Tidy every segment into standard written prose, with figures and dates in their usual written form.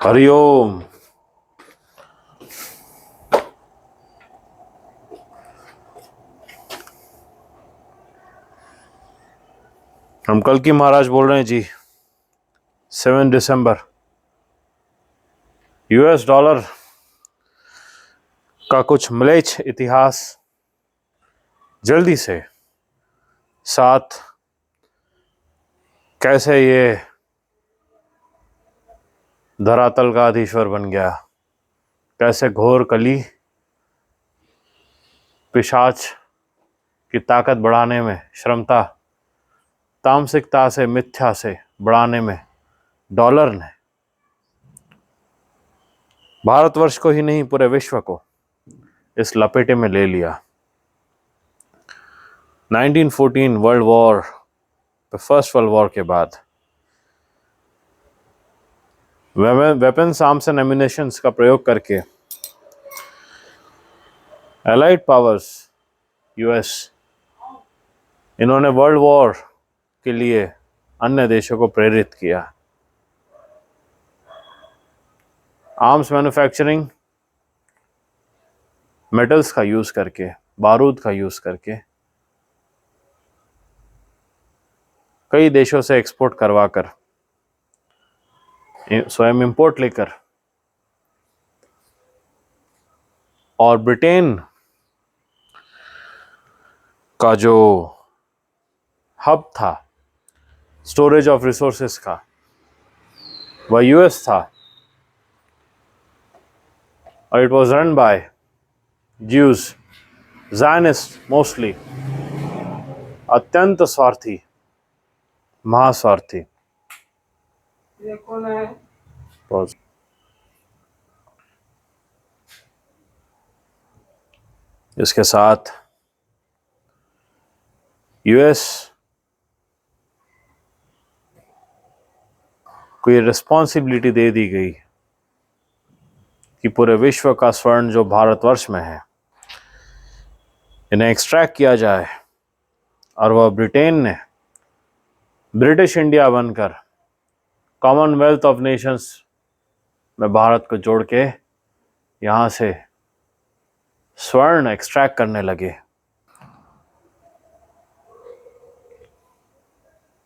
हरिओम। हम कल की महाराज बोल रहे हैं जी। 7 दिसंबर। यूएस डॉलर का कुछ म्लेच्छ इतिहास जल्दी से। 7 कैसे ये धरातल का अधीश्वर बन गया, कैसे घोर कली पिशाच की ताकत बढ़ाने में, श्रमता तामसिकता से, मिथ्या से बढ़ाने में डॉलर ने भारतवर्ष को ही नहीं पूरे विश्व को इस लपेटे में ले लिया। 1914 world war, first world war के बाद वेपन्स, आर्म्स एंड एम्यूनेशंस का प्रयोग करके एलाइड पावर्स, यूएस, इन्होंने वर्ल्ड वॉर के लिए अन्य देशों को प्रेरित किया। आर्म्स मैन्युफैक्चरिंग, मेटल्स का यूज करके, बारूद का यूज करके कई देशों से एक्सपोर्ट करवाकर, स्वयं इंपोर्ट लेकर, और ब्रिटेन का जो हब था स्टोरेज ऑफ रिसोर्सेस का, वह यूएस था, और it was run by Jews, Zionist mostly, अत्यंत स्वार्थी, महास्वार्थी। ये कौन है? इसके साथ यूएस को ये रिस्पॉन्सिबिलिटी दे दी गई कि पूरे विश्व का स्वर्ण जो भारतवर्ष में है, इन्हें एक्सट्रैक्ट किया जाए। और वह ब्रिटेन ने ब्रिटिश इंडिया बनकर कॉमनवेल्थ ऑफ नेशंस में भारत को जोड़ के यहाँ से स्वर्ण एक्सट्रैक्ट करने लगे,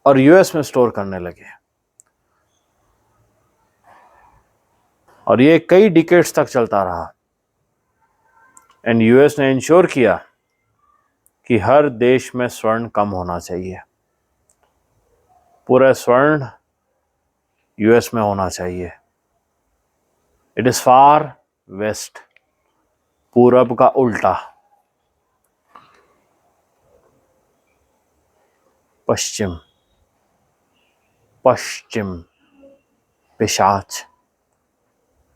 और यूएस में स्टोर करने लगे। और ये कई डिकेड्स तक चलता रहा। एंड यूएस ने इंश्योर किया कि हर देश में स्वर्ण कम होना चाहिए, पूरा स्वर्ण यूएस में होना चाहिए। इट इज फार वेस्ट, पूरब का उल्टा, पश्चिम, पश्चिम, पिशाच,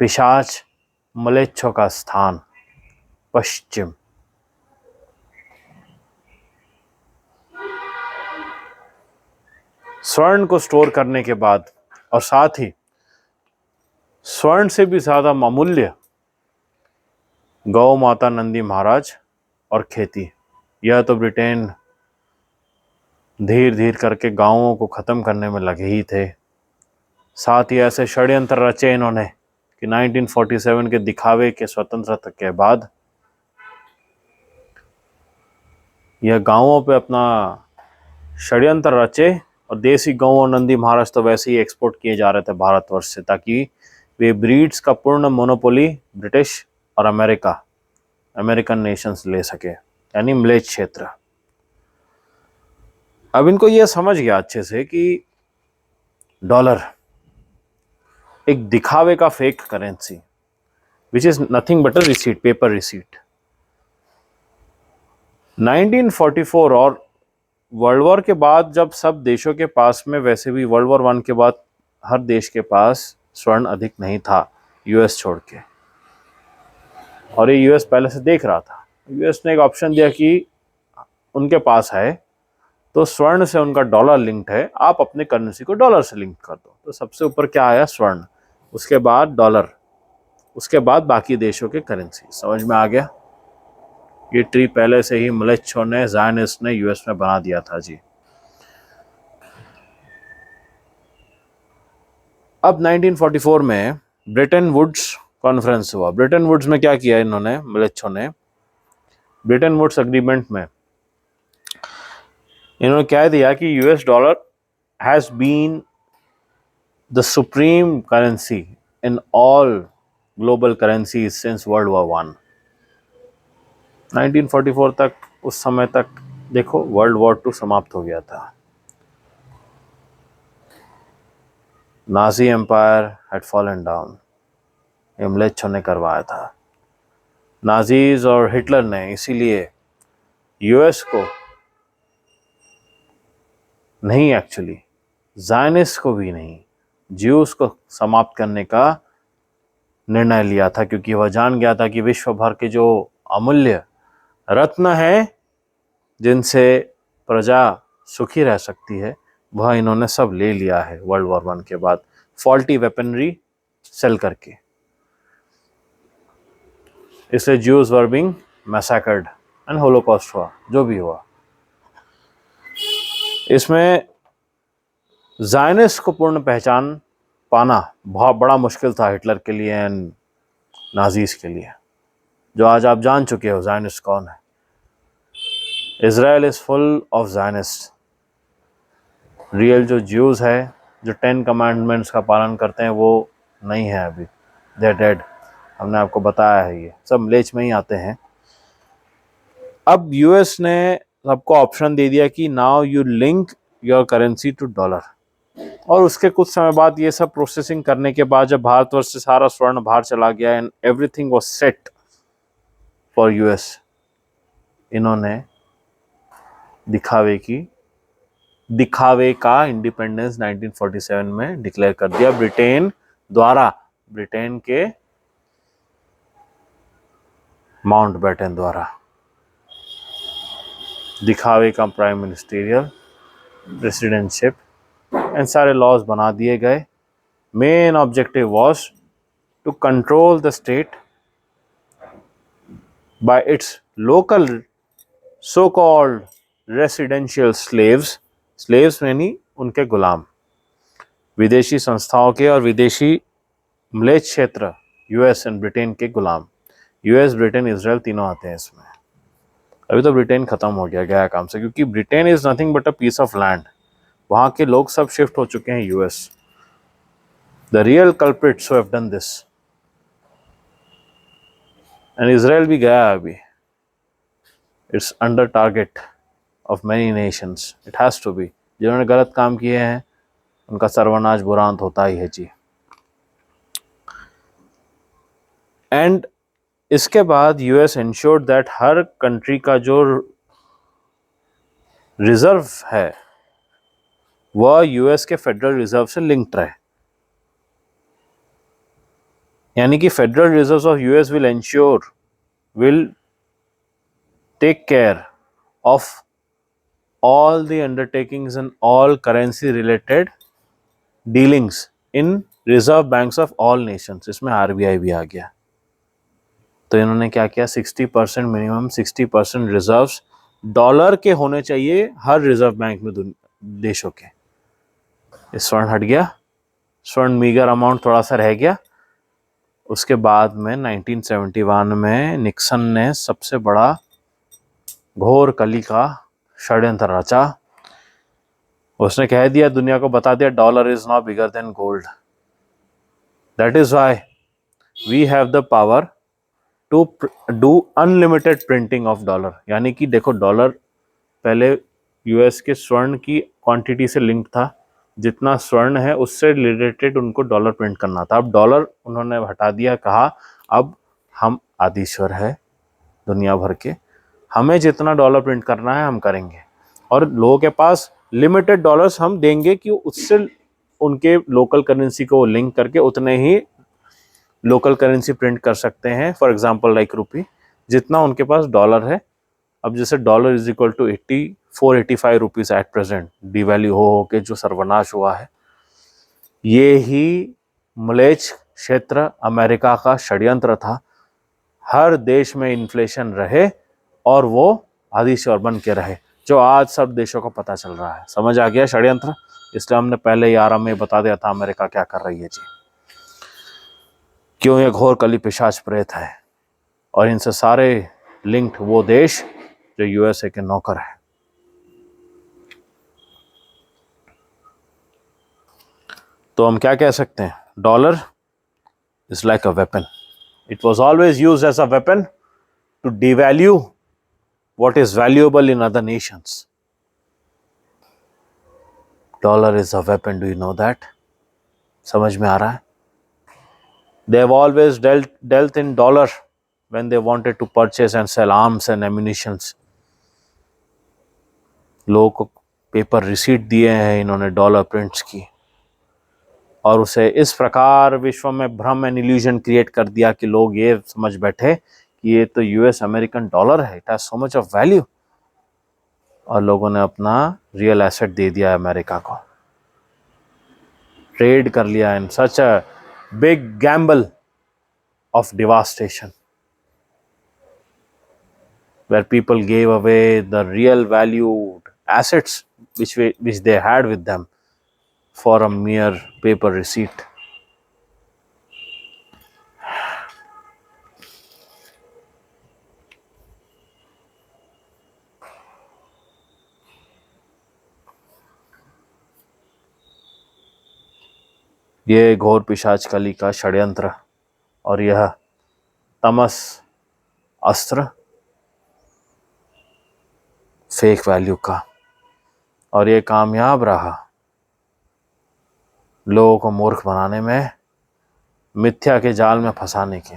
पिशाच मलेच्छों का स्थान, पश्चिम। स्वर्ण को स्टोर करने के बाद, और साथ ही स्वर्ण से भी ज्यादा अमूल्य गौ माता, नंदी महाराज और खेती। यह तो ब्रिटेन धीरे धीरे करके गांवों को खत्म करने में लगे ही थे। साथ ही ऐसे षड्यंत्र रचे इन्होंने कि 1947 के दिखावे के स्वतंत्रता के बाद यह गांवों पे अपना षड्यंत्र रचे, और देसी गौ और नंदी महाराज तो वैसे ही एक्सपोर्ट किए जा रहे थे भारतवर्ष से, ताकि वे ब्रीड्स का पूर्ण मोनोपोली ब्रिटिश और अमेरिकन नेशंस ले सके, यानी म्लेच्छ क्षेत्र। अब इनको यह समझ गया अच्छे से कि डॉलर एक दिखावे का fake currency, which is nothing but a receipt, paper receipt. 1944 और वर्ल्ड वॉर के बाद, जब सब देशों के पास में, वैसे भी वर्ल्ड वॉर 1 के बाद हर देश के पास स्वर्ण अधिक नहीं था, यूएस छोड़ के, और ये यूएस पहले से देख रहा था। यूएस ने एक ऑप्शन दिया कि उनके पास है तो स्वर्ण से उनका डॉलर लिंक्ड है, आप अपने करेंसी को डॉलर से लिंक कर दो। तो सबसे ऊपर क्या आया? स्वर्ण, उसके बाद डॉलर, उसके बाद बाकी देशों के करेंसी। समझ में आ गया? ये ट्री पहले से ही मलेच्छों ने, ज़ायनिस्ट ने यूएस में बना दिया था जी। अब 1944 में ब्रेटन वुड्स कॉन्फ्रेंस हुआ। ब्रेटन वुड्स में क्या किया इन्होंने, मलेच्छों ने? ब्रेटन वुड्स एग्रीमेंट में इन्होंने कह दिया कि US dollar has been the supreme currency in all global currencies since world war one. 1944 तक, उस समय तक देखो वर्ल्ड वॉर टू समाप्त हो गया था। Nazi empire had fallen down, मलेच्छों ने करवाया था। नाजीज और हिटलर ने इसीलिए यूएस को नहीं, एक्चुअली ज़ायनिस्ट को भी नहीं, ज्यूस को समाप्त करने का निर्णय लिया था, क्योंकि वह जान गया था कि विश्व भर के जो अमूल्य रत्न हैं जिनसे प्रजा सुखी रह सकती है, वह इन्होंने सब ले लिया है वर्ल्ड वॉर वन के बाद, फॉल्टी वेपनरी सेल करके। इसलिए Jews were being massacred and Holocaust हुआ, जो भी हुआ। इसमें ज़ायनिस्ट को पूर्ण पहचान पाना बहुत बड़ा मुश्किल था हिटलर के लिए एंड नाजीज के लिए, जो आज आप जान चुके हो ज़ायनिस्ट कौन है। Israel is full of Zionist. Real जो ज्यूज़ है, जो 10 कमांडमेंट्स का पालन करते हैं, वो नहीं है अभी, दे आर डेड। हमने आपको बताया है, ये सब मलेच्छ में ही आते हैं। अब यूएस ने सबको ऑप्शन दे दिया कि now you link your currency to dollar, और उसके कुछ समय बाद ये सब प्रोसेसिंग करने के बाद जब भारतवर्ष से सारा स्वर्ण बाहर चला गया and everything was set for US, इन्होंने दिखावे का इंडिपेंडेंस 1947 में डिक्लेयर कर दिया ब्रिटेन द्वारा, ब्रिटेन के माउंटबेटन द्वारा। दिखावे का प्राइम मिनिस्टेरियल प्रेसिडेंटशिप एंड सारे लॉज बना दिए गए। Main objective was to control the state by its local so called residential slaves, slaves यानी उनके गुलाम, विदेशी संस्थाओं के और विदेशी मलेच्छ क्षेत्र यूएस एंड ब्रिटेन के गुलाम। यूएस, ब्रिटेन, इजराइल तीनों आते हैं इसमें। अभी तो ब्रिटेन खत्म हो गया काम से, क्योंकि Britain is nothing but a piece of land. वहां के लोग सब शिफ्ट हो चुके हैं US. The real culprits who have done this, and Israel भी गया अभी। It's under target of many nations, it has to be. जिन्होंने गलत काम किए हैं उनका सर्वनाश बुरांत होता ही है जी। एंड इसके बाद US insured that her country का जो रिजर्व है वह यूएस के फेडरल रिजर्व से लिंक्ड रहे, यानी कि federal reserve of US will take care of all the undertakings and all currency related dealings in reserve banks of all nations। इसमें आरबीआई भी आ गया। तो इन्होंने क्या किया, 60% मिनिमम 60% रिजर्व्स डॉलर के होने चाहिए हर रिजर्व बैंक में देशों के। इस स्वर्ण हट गया, स्वर्ण मीगर अमाउंट थोड़ा सा रह गया। उसके बाद में 1971 में निक्सन ने सबसे बड़ा घोर कली का षड्यंत्र रचा। उसने कह दिया, दुनिया को बता दिया, dollar is not bigger than gold. That is why we have the power to do unlimited printing of dollar. यानी कि देखो, डॉलर पहले यूएस के स्वर्ण की क्वांटिटी से लिंक था, जितना स्वर्ण है उससे रिलेटेड उनको डॉलर प्रिंट करना था। अब डॉलर उन्होंने हटा दिया, कहा अब हम आदिश्वर है दुनिया भर के, हमें जितना डॉलर प्रिंट करना है हम करेंगे, और लोगों के पास लिमिटेड डॉलर्स हम देंगे कि उससे उनके लोकल करेंसी को लिंक करके उतने ही लोकल करेंसी प्रिंट कर सकते हैं। फॉर एग्जांपल लाइक रुपी, जितना उनके पास डॉलर है। अब जैसे dollar is equal to 84-85 rupees at present, devalue हो के जो सर्वनाश हुआ है। ये ही मलेच्छ क्षेत्र अमेरिका का षड्यंत्र था। हर देश में इन्फ्लेशन रहे और वो आदिश्वर बन के रहे, जो आज सब देशों को पता चल रहा है। समझ आ गया षड्यंत्र? इसलिए हमने पहले ही आराम में बता दिया था अमेरिका क्या कर रही है जी, क्यों ये घोर कली पिशाच प्रेत है, और इनसे सारे लिंक्ड वो देश जो यूएसए के नौकर है। तो हम क्या कह सकते हैं? Dollar is like a weapon. It was always use as a weapon to devalue what is valuable in other nations. Dollar is a weapon. Do you know that? समझ में आ रहा है? They have always dealt in dollar when they wanted to purchase and sell arms and ammunitions. लोगों को paper receipt दिए हैं इन्होंने dollar prints की, और उसे इस प्रकार विश्व में भ्रम एंड इल्यूजन क्रिएट कर दिया कि लोग ये समझ बैठे कि ये तो यूएस अमेरिकन डॉलर है, it has so much of value, और लोगों ने अपना रियल एसेट दे दिया अमेरिका को, ट्रेड कर लिया in such a big gamble of devastation, where people gave away the real valued assets which they had with them for a mere paper receipt. ये घोर पिशाच कली का षड्यंत्र और यह तमस अस्त्र फेक वैल्यू का, और ये कामयाब रहा लोगों को मूर्ख बनाने में, मिथ्या के जाल में फंसाने के।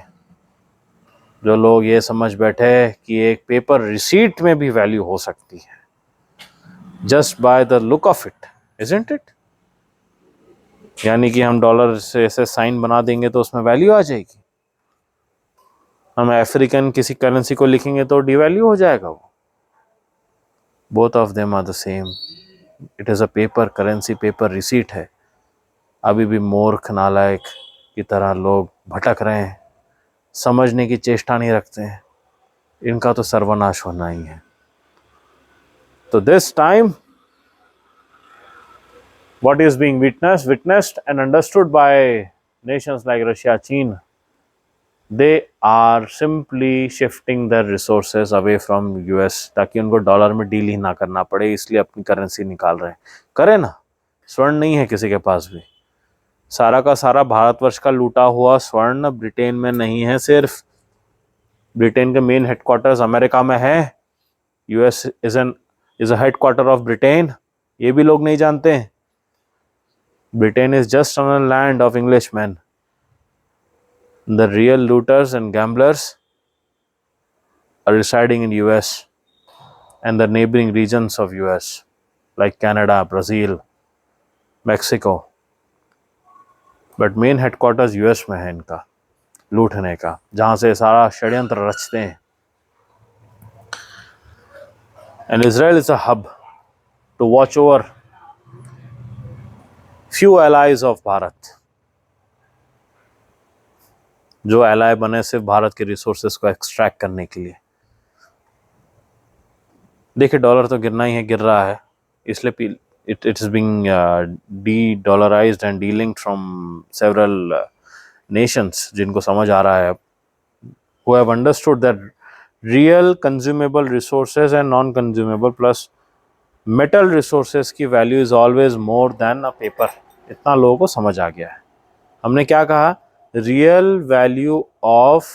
जो लोग ये समझ बैठे कि एक पेपर रिसीट में भी वैल्यू हो सकती है, just by the look of it, isn't it? यानी कि हम डॉलर से ऐसे साइन बना देंगे तो उसमें वैल्यू आ जाएगी, हम अफ्रीकन किसी करेंसी को लिखेंगे तो डिवैल्यू हो जाएगा वो। Both of them are the same, it is a paper currency, paper receipt है। अभी भी मूर्ख नालायक की तरह लोग भटक रहे हैं, समझने की चेष्टा नहीं रखते हैं, इनका तो सर्वनाश होना ही है। तो this time what is being witnessed and understood by nations like Russia, China, they are simply shifting their resources away from US, ताकि उनको डॉलर में डील ही ना करना पड़े, इसलिए अपनी करेंसी निकाल रहे हैं। करे ना, स्वर्ण नहीं है किसी के पास भी, सारा का सारा भारतवर्ष का लूटा हुआ स्वर्ण ब्रिटेन में नहीं है, सिर्फ ब्रिटेन के मेन हेडक्वार्टर्स अमेरिका में है। US is a headquarter of Britain, ये भी लोग नहीं जानते हैं। Britain is just on a land of Englishmen. The real looters and gamblers are residing in US and the neighboring regions of US like Canada, Brazil, Mexico. But main headquarters US में है इनका लूटने का, जहाँ से सारा षड्यंत्र रचते हैं। And Israel is a hub to watch over few allies of Bharat, जो एलाय बने सिर्फ भारत के रिसोर्सेज को एक्सट्रैक्ट करने के लिए। देखिए डॉलर तो गिरना ही है, गिर रहा है, इसलिए it is being de-dollarized and de-linked from several nations, जिनको समझ आ रहा है, who have understood that real consumable resources and non-consumable plus metal resources की value is always more than a paper। इतना लोगों को समझ आ गया है। हमने क्या कहा? real value of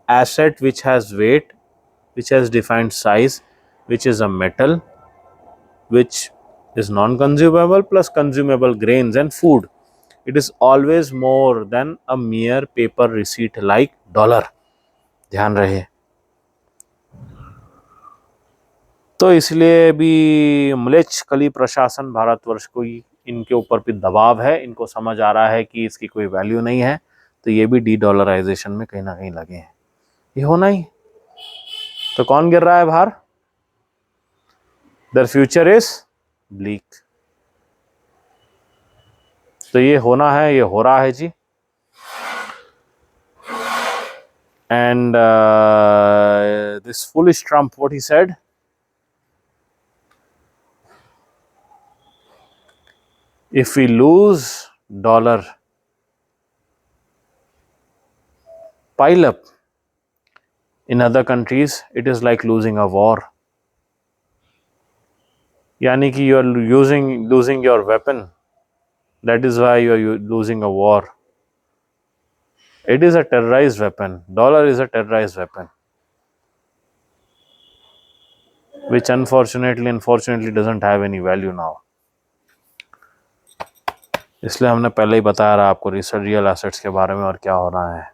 asset which has weight, which has defined size, which is a metal, which is non-consumable plus consumable grains and food, it is always more than a mere paper receipt like dollar। ध्यान रहे। तो इसलिए भी म्लेच्छ कली प्रशासन भारतवर्ष को इनके ऊपर भी दबाव है, इनको समझ आ रहा है कि इसकी कोई वैल्यू नहीं है, तो ये भी डी डॉलराइजेशन में कहीं ना कहीं लगे हैं। ये होना ही। तो कौन गिर रहा है बाहर? Their future is bleak. तो ये होना है, ये हो रहा है जी। And this foolish Trump, what he said, if we lose dollar pile up in other countries, it is like losing a war. यानी कि you are losing your weapon. That is why you are losing a war. It is a terrorized weapon. Dollar is a terrorized weapon, which unfortunately doesn't have any value now. इसलिए हमने पहले ही बताया रहा आपको real assets के बारे में और क्या हो रहा है।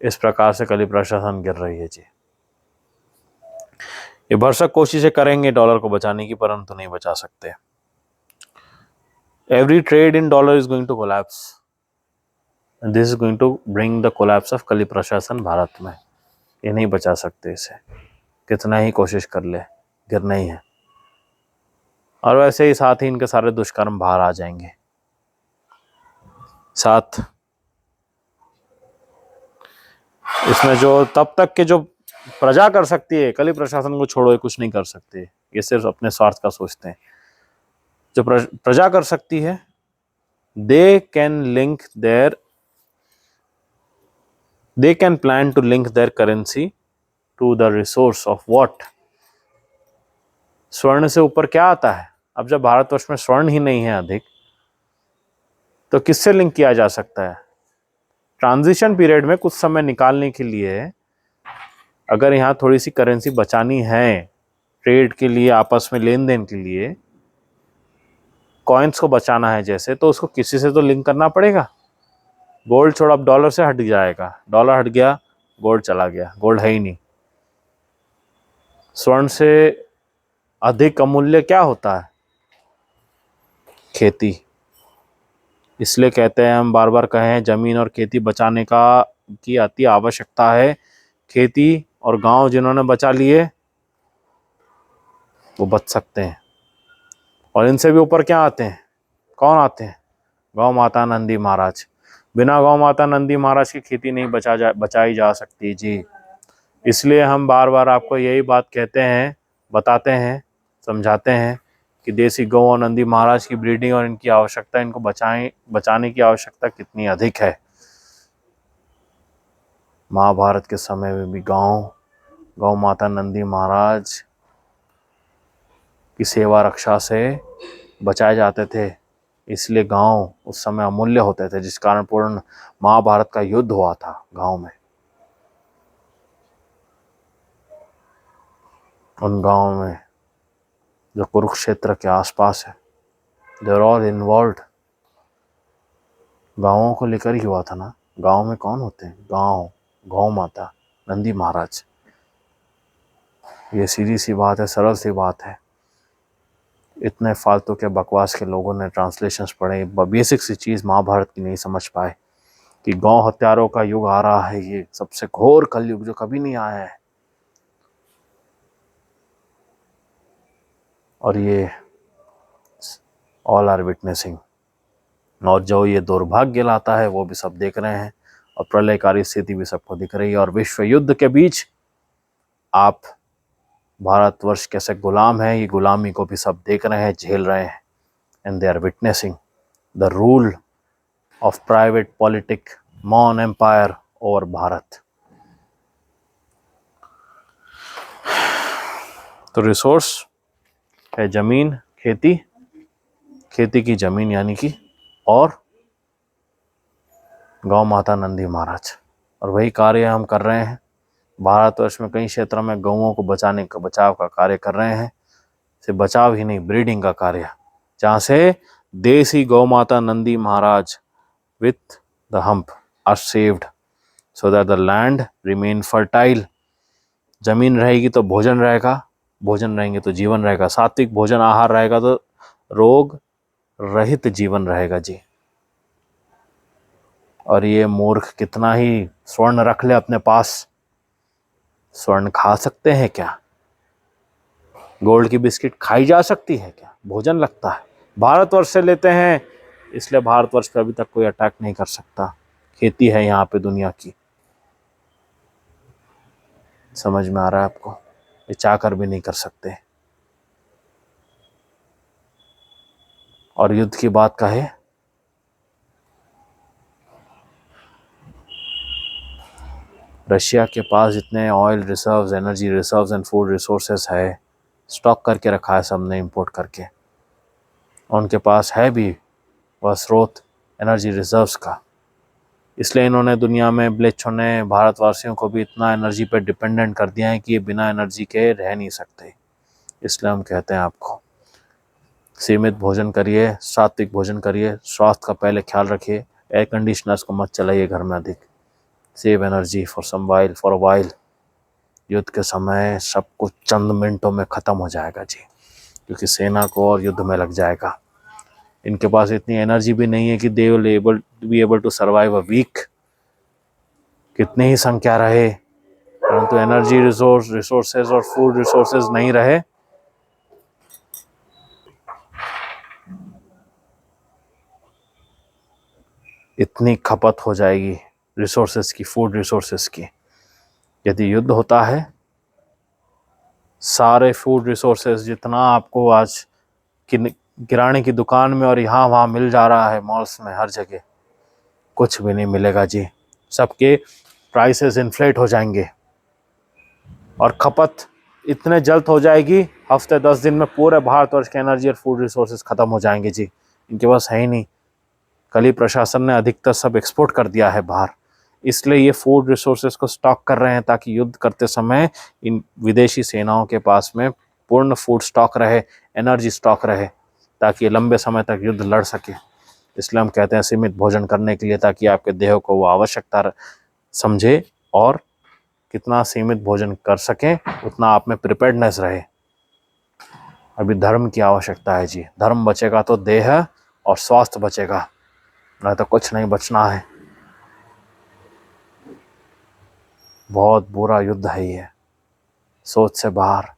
इस प्रकार से कली प्रशासन गिर रही है जी। ये भरसक कोशिशें करेंगे डॉलर को बचाने की, परंतु नहीं बचा सकते। Every trade in dollar is going to collapse, and this is going to bring the collapse of कली प्रशासन भारत में। ये नहीं बचा सकते इसे, कितना ही कोशिश कर ले, गिरना ही है। और वैसे ही साथ ही इनके सारे दुष्कर्म बाहर आ जाएंगे। साथ इसमें जो तब तक के जो प्रजा कर सकती है, कली प्रशासन को छोड़ो, ये कुछ नहीं कर सकते, ये सिर्फ अपने स्वार्थ का सोचते हैं। जो प्रजा कर सकती है, they can plan to link their currency to the resource of what? स्वर्ण से ऊपर क्या आता है? अब जब भारतवर्ष में स्वर्ण ही नहीं है अधिक, तो किससे लिंक किया जा सकता है? ट्रांजिशन पीरियड में कुछ समय निकालने के लिए अगर यहाँ थोड़ी सी करेंसी बचानी है ट्रेड के लिए, आपस में लेन देन के लिए, कॉइन्स को बचाना है जैसे, तो उसको किसी से तो लिंक करना पड़ेगा। गोल्ड छोड़, अब डॉलर से हट जाएगा, डॉलर हट गया, गोल्ड चला गया, गोल्ड है ही नहीं। स्वर्ण से अधिक अमूल्य क्या होता है? खेती। इसलिए कहते हैं, हम बार बार कहें, जमीन और खेती बचाने की अति आवश्यकता है। खेती और गांव जिन्होंने बचा लिए वो बच सकते हैं। और इनसे भी ऊपर क्या आते हैं? कौन आते हैं? गौ माता नंदी महाराज। बिना गौ माता नंदी महाराज की खेती नहीं बचाई जा सकती जी। इसलिए हम बार बार आपको यही बात कहते हैं, बताते हैं, समझाते हैं कि देसी गौ और नंदी महाराज की ब्रीडिंग और इनकी आवश्यकता, इनको बचाने की आवश्यकता कितनी अधिक है। महाभारत के समय में भी गौ माता नंदी महाराज की सेवा रक्षा से बचाए जाते थे। इसलिए गांव उस समय अमूल्य होते थे, जिस कारण पूर्ण महाभारत का युद्ध हुआ था गांव में। उन गांव में जो कुरुक्षेत्र के आसपास है, दे आर ऑल इन्वॉल्व्ड। गांवों को लेकर ही हुआ था ना। गांव में कौन होते हैं? गौ माता नंदी महाराज। ये सीधी सी बात है, सरल सी बात है। इतने फालतू के बकवास के लोगों ने ट्रांसलेशंस पढ़े, बेसिक सी चीज़ महाभारत की नहीं समझ पाए कि गौ हत्यारों का युग आ रहा है, ये सबसे घोर कलयुग जो कभी नहीं आया है। और ये ऑल आर विटनेसिंग, और जो ये दुर्भाग्य लाता है वो भी सब देख रहे हैं, और प्रलयकारी स्थिति भी सबको दिख रही है। और विश्व युद्ध के बीच आप भारतवर्ष कैसे गुलाम है, ये गुलामी को भी सब देख रहे हैं, झेल रहे हैं। And they are witnessing the rule of private politic mon empire over Bharat. तो रिसोर्स है जमीन, खेती की जमीन यानी कि, और गौ माता नंदी महाराज। और वही कार्य हम कर रहे हैं। भारतवर्ष में कई क्षेत्रों में गौओं को बचाव का कार्य कर रहे हैं। सिर्फ बचाव ही नहीं, ब्रीडिंग का कार्य, जहाँ से देसी गौ माता Nandi Maharaj with the hump are saved so that the land remain fertile. जमीन रहेगी तो भोजन रहेगा, भोजन रहेंगे तो जीवन रहेगा। सात्विक भोजन आहार रहेगा तो रोग रहित जीवन रहेगा जी। और ये मूर्ख कितना ही स्वर्ण रख ले अपने पास, स्वर्ण खा सकते हैं क्या? गोल्ड की बिस्किट खाई जा सकती है क्या? भोजन लगता है। भारतवर्ष से लेते हैं, इसलिए भारतवर्ष पे अभी तक कोई अटैक नहीं कर सकता। खेती है यहाँ पे दुनिया की। समझ में आ रहा है आपको? ये चाह कर भी नहीं कर सकते। और युद्ध की बात कहे, रशिया के पास जितने oil reserves, energy reserves and food resources है, स्टॉक करके रखा है सबने इंपोर्ट करके। उनके पास है भी वह स्रोत एनर्जी रिजर्व्स का। इसलिए इन्होंने दुनिया में, म्लेच्छों ने भारतवासियों को भी इतना एनर्जी पर डिपेंडेंट कर दिया है कि ये बिना एनर्जी के रह नहीं सकते। इसलिए हम कहते हैं आपको सीमित भोजन करिए, सात्विक भोजन करिए, स्वास्थ्य का पहले ख्याल रखिए, एयर कंडीशनर्स को मत चलाइए घर में अधिक। Save energy for a while. युद्ध के समय सब कुछ चंद मिनटों में ख़त्म हो जाएगा जी, क्योंकि सेना को और युद्ध में लग जाएगा। इनके पास इतनी एनर्जी भी नहीं है कि they will be able to survive a week. कितनी ही संख्या रहे, परंतु एनर्जी रिसोर्सेज और फूड रिसोर्सेज नहीं रहे, इतनी खपत हो जाएगी रिसोर्सेज की, फूड रिसोर्सेज की। यदि युद्ध होता है, सारे फूड रिसोर्सेज जितना आपको आज किराने की दुकान में और यहाँ वहाँ मिल जा रहा है, मॉल्स में, हर जगह, कुछ भी नहीं मिलेगा जी। सबके प्राइसेस इन्फ्लेट हो जाएंगे और खपत इतने जल्द हो जाएगी, हफ्ते 10 दिन में पूरे भारतवर्ष के एनर्जी और फूड रिसोर्सेज ख़त्म हो जाएंगे जी। इनके पास है ही नहीं। कल ही प्रशासन ने अधिकतर सब एक्सपोर्ट कर दिया है बाहर, इसलिए ये फूड रिसोर्सेज को स्टॉक कर रहे हैं ताकि युद्ध करते समय इन विदेशी सेनाओं के पास में पूर्ण फूड स्टॉक रहे, एनर्जी स्टॉक रहे, ताकि लंबे समय तक युद्ध लड़ सके। इसलिए हम कहते हैं सीमित भोजन करने के लिए, ताकि आपके देह को वो आवश्यकता समझे और कितना सीमित भोजन कर सकें उतना आप में प्रिपेयर्डनेस रहे। अभी धर्म की आवश्यकता है जी। धर्म बचेगा तो देह और स्वास्थ्य बचेगा, नहीं तो कुछ नहीं बचना है। बहुत बुरा युद्ध है ये, सोच से बाहर।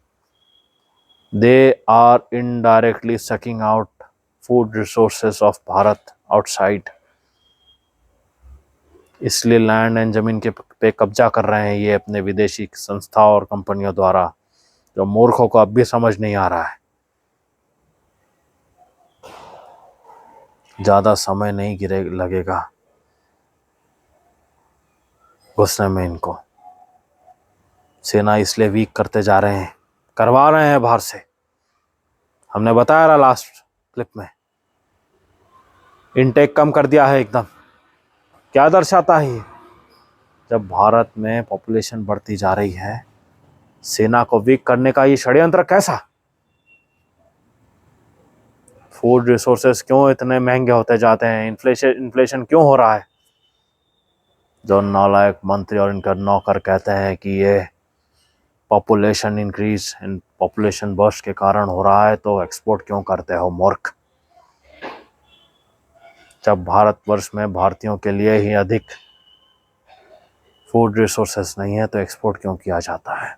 They are indirectly sucking out food resources of Bharat outside. इसलिए लैंड एंड जमीन के पे कब्जा कर रहे हैं ये अपने विदेशी संस्था और कंपनियों द्वारा, जो मूर्खों को अब भी समझ नहीं आ रहा है। ज़्यादा समय नहीं लगेगा घुसने में इनको। सेना इसलिए वीक करते जा रहे हैं, करवा रहे हैं बाहर से। हमने बताया रहा लास्ट क्लिप में, इनटेक कम कर दिया है एकदम। क्या दर्शाता है ये? जब भारत में पॉपुलेशन बढ़ती जा रही है, सेना को वीक करने का ये षड्यंत्र कैसा? फूड रिसोर्सेस क्यों इतने महंगे होते जाते हैं? इन्फ्लेशन क्यों हो रहा है? जो नालायक मंत्री और इनका नौकर कहते हैं कि ये population increase in population burst के कारण हो रहा है, तो एक्सपोर्ट क्यों करते हो मूर्ख? जब भारतवर्ष में भारतीयों के लिए ही अधिक फूड रिसोर्सेस नहीं है, तो एक्सपोर्ट क्यों किया जाता है?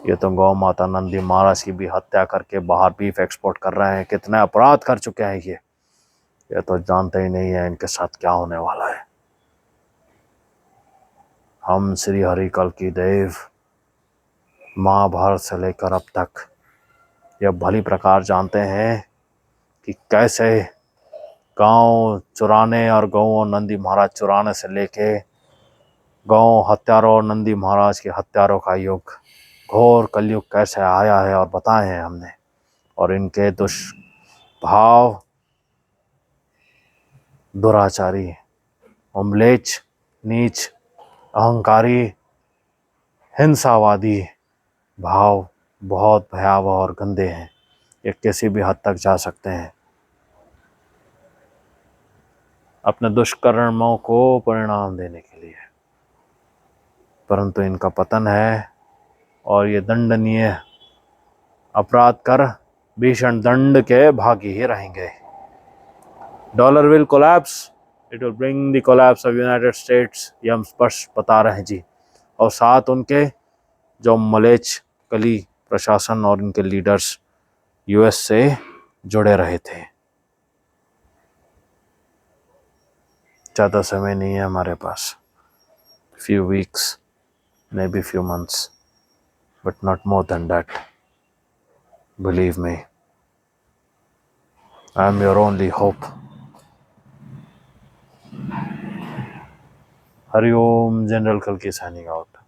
ये तो गौ माता नंदी महाराज की भी हत्या करके बाहर बीफ एक्सपोर्ट कर रहे हैं। कितने अपराध कर चुके हैं ये तो जानते ही नहीं है इनके साथ क्या होने वाला है। हम श्री हरि कल की देव महाभारत से लेकर अब तक यह भली प्रकार जानते हैं कि कैसे गांव चुराने और गौ और नंदी महाराज चुराने से लेके गौ हत्यारों और नंदी महाराज के हत्यारों का युग, घोर कलयुग कैसे आया है और बताए हैं हमने। और इनके दुष्भाव, दुराचारी, म्लेच्छ, नीच, अहंकारी, हिंसावादी भाव बहुत भयावह और गंदे हैं। ये किसी भी हद तक जा सकते हैं अपने दुष्कर्मों को परिणाम देने के लिए, परंतु इनका पतन है और ये दंडनीय अपराध कर भीषण दंड के भागी ही रहेंगे। Dollar will collapse, it will bring the collapse of United states, ये हम स्पष्ट बता रहे हैं जी। और साथ उनके जो मलेच्छ कली प्रशासन और इनके लीडर्स यूएस से जुड़े रहे थे। ज़्यादा समय नहीं है हमारे पास, few weeks, maybe few months. but not more than that. Believe me, I am your only hope. Hari Om, General Kalki signing out.